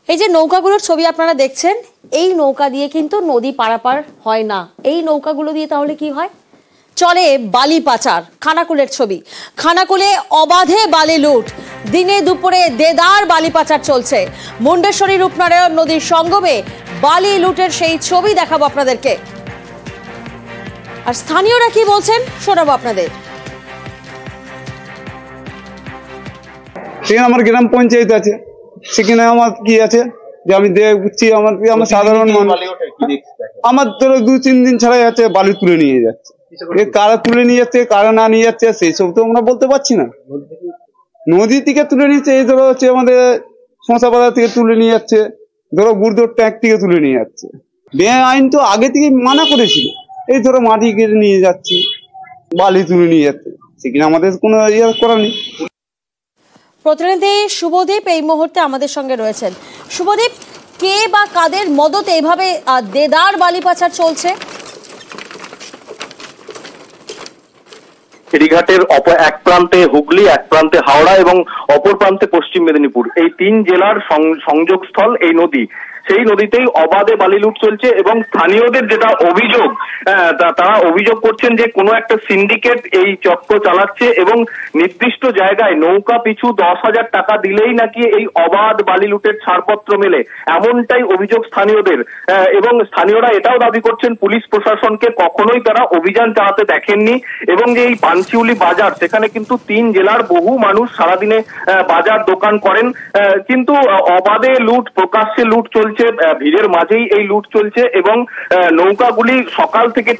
এই যে নৌকাগুলোর ছবি আপনারা দেখছেন, এই নৌকা দিয়ে কিন্তু নদী পারাপার হয় না। এই নৌকাগুলো দিয়ে তাহলে কি হয়? চলে বালি পাচার। খানাকুলের ছবি, খানাকুলে অবাধে বালি লুট, দিনে দুপুরে দেদার বালি পাচার চলছে। মুন্ডেশ্বরী রূপনারায়ণ নদীর সঙ্গমে বালি লুটের সেই ছবি দেখাবো আপনাদেরকে। আর স্থানীয়রা কি বলছেন শোনাবো আপনাদের। সেখানে আমার গ্রাম পঞ্চায়েত আছে, সেখানে আমার কি আছে যে আমি দেখছি আমার সাধারণ মানুষ, আমার ধরো 2-3 দিন ছাড়াই আছে বালি তুলে নিয়ে যাচ্ছে। কারা তুলে নিয়ে যাচ্ছে কারা না নিয়ে যাচ্ছে সেই সব তো আমরা বলতে পারছি না। নদী থেকে তুলে নিচ্ছে, এই ধরো হচ্ছে আমাদের শশাপাড়া থেকে তুলে নিয়ে যাচ্ছে, ধরো বুড়দোর ট্যাঙ্ক থেকে তুলে নিয়ে যাচ্ছে। বেআইন তো আগে থেকে মানা করেছিল, এই ধরো মাটি কেটে নিয়ে যাচ্ছে, বালি তুলে নিয়ে যাচ্ছে, সেখানে আমাদের কোনো ইয়ে করার নেই। প্রতিনিধি শুভদীপ এই মুহূর্তে আমাদের সঙ্গে রয়েছেন। শুভদীপ, কে বা কাদের মদতে এভাবে দেদার বালি পাচার চলছে? ফেরিঘাটের এক প্রান্তে হুগলি, এক প্রান্তে হাওড়া এবং অপর প্রান্তে পশ্চিম মেদিনীপুর, এই 3 জেলার সংযোগস্থল এই নদী। সেই নদীতেই অবাধে বালি লুট চলছে এবং স্থানীয়দের যেটা অভিযোগ, তারা অভিযোগ করছেন যে কোনো একটা সিন্ডিকেট এই চক্র চালাচ্ছে এবং নির্দিষ্ট জায়গায় নৌকা পিছু 10,000 টাকা দিলেই নাকি এই অবাধ বালি লুটের ছাড়পত্র মেলে, এমনটাই অভিযোগ স্থানীয়দের। এবং স্থানীয়রা এটাও দাবি করছেন পুলিশ প্রশাসনকে কখনোই তারা অভিযান চালাতে দেখেননি এবং যে এই পানশিউলি বাজার, সেখানে কিন্তু 3 জেলার বহু মানুষ সারাদিনে বাজার দোকান করেন, কিন্তু অবাধে লুট, প্রকাশ্যে লুট চলছে, ভিড়ের মাঝেই এই লুট চলছে এবং নৌকাগুলি সকাল থেকে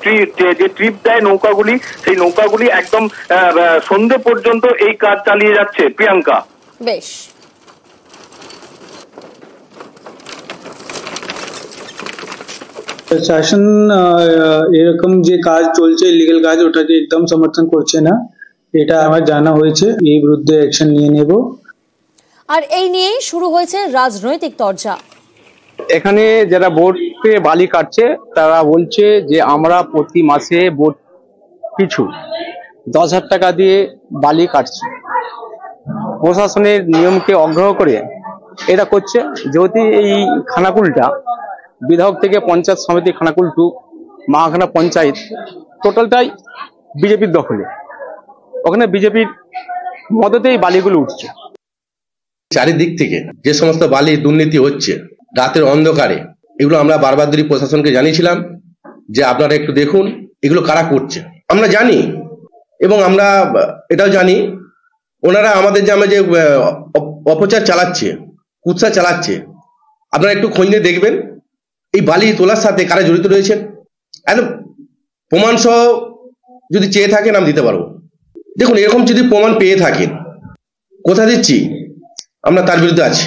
যে ট্রিপ দেয় নৌকাগুলি, সেই নৌকাগুলি একদম সন্ধ্যে পর্যন্ত এই কাজ চালিয়ে যাচ্ছে। প্রিয়াঙ্কা, বেশ। শাসন এরকম যে কাজ চলছে ইলিগাল কাজ, ওটাকে একদম সমর্থন করছে না, এটা আমার জানা হয়েছে। এই বিরুদ্ধে অ্যাকশন নিয়ে নেব। আর এই নিয়েই শুরু হয়েছে রাজনৈতিক চর্চা। এখানে যারা বোটে বালি কাটছে তারা বলছে যে আমরা প্রতি মাসে বোট পিছু 10,000 টাকা দিয়ে বালি কাটছি। প্রশাসনের নিয়মকে অগ্রাহ্য করে এটা করছে। যেহেতু এই খানাকুলটা বিধায়ক থেকে পঞ্চায়েত সমিতি, খানাকুল টু মাখানা পঞ্চায়েত টোটালটাই বিজেপির দখলে, ওখানে বিজেপির মদতেই বালিগুলো উঠছে। চারিদিক থেকে যে সমস্ত বালি দুর্নীতি হচ্ছে রাতের অন্ধকারে, এগুলো আমরা বারবার ধরে প্রশাসনকে জানিয়েছিলাম যে আপনারা একটু দেখুন এগুলো কারা করছে। আমরা জানি এবং আমরা এটাও জানি ওনারা আমাদের যে আমরা যে অপচার চালাচ্ছে, কুৎসা চালাচ্ছে, আপনারা একটু খোঁজ নিয়ে দেখবেন এই বালি তোলার সাথে কারা জড়িত রয়েছেন। একদম প্রমাণ সহ যদি চেয়ে থাকেন আমি দিতে পারবো। দেখুন এরকম যদি প্রমাণ পেয়ে থাকেন, কথা দিচ্ছি আমরা তার বিরুদ্ধে আছি।